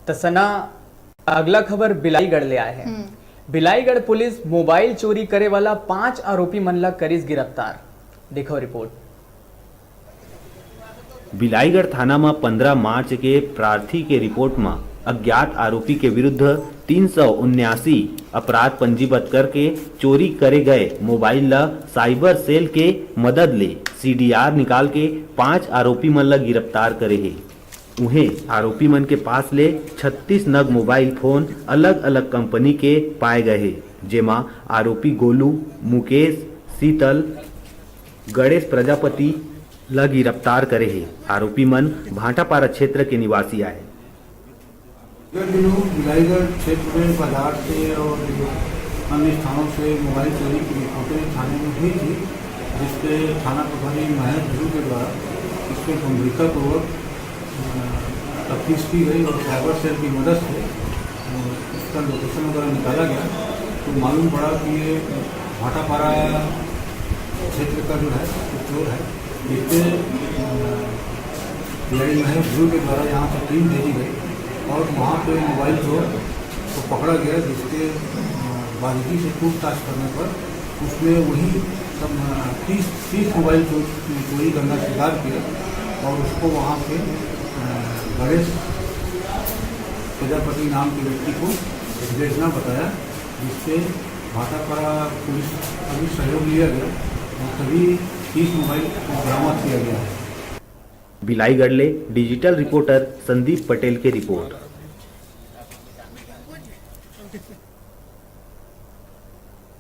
तसना अगला खबर बिलाईगढ़ ले आए हैं। बिलाईगढ़ पुलिस मोबाइल चोरी करे वाला 5 आरोपी मन ला करीस गिरफ्तार। देखो रिपोर्ट। बिलाईगढ़ थाना में 15 मार्च के प्रार्थी के रिपोर्ट में अज्ञात आरोपी के विरुद्ध 379 अपराध पंजीबद्ध करके चोरी करे गए मोबाइल ला साइबर सेल के मदद ले CDR निकाल के 5 आरोपी मन ला गिरफ्तार करे है। उन्हें आरोपी मन के पास ले 36 नग मोबाइल फोन अलग अलग कंपनी के पाए गए है, जेमा आरोपी गोलू, मुकेश, शीतल, गणेश प्रजापति ला गिरफ्तार करे है। आरोपी मन भाटापारा क्षेत्र के निवासी आए। बिलाईगढ़ क्षेत्र में बाजार से और अन्य स्थानों से मोबाइल चोरी की रिपोर्टें थाने में हुई थी, जिसके थाना प्रभारी महेश ध्रुव के द्वारा इसको गंभीरतापूर्वक तफ्तीश की गई और साइबर सेल की मदद से इसका लोकेशन वगैरह निकाला गया। तो मालूम पड़ा कि ये भाटापारा क्षेत्र का जो है चोर है, जिससे महेश ध्रुव के द्वारा यहाँ से टीम भेजी गई और वहाँ पे मोबाइल चोर को पकड़ा गया, जिसके बारीकी से पूछताछ करने पर उसने वही सब 30 मोबाइल चोरी करना स्वीकार किया और उसको वहाँ पे गणेश प्रजापति नाम के व्यक्ति को भेजना बताया, जिससे भाटापारा पुलिस अभी सहयोग लिया गया और सभी 30 मोबाइल बरामद किया गया है। बिलाईगढ़ ले डिजिटल रिपोर्टर संदीप पटेल की रिपोर्ट।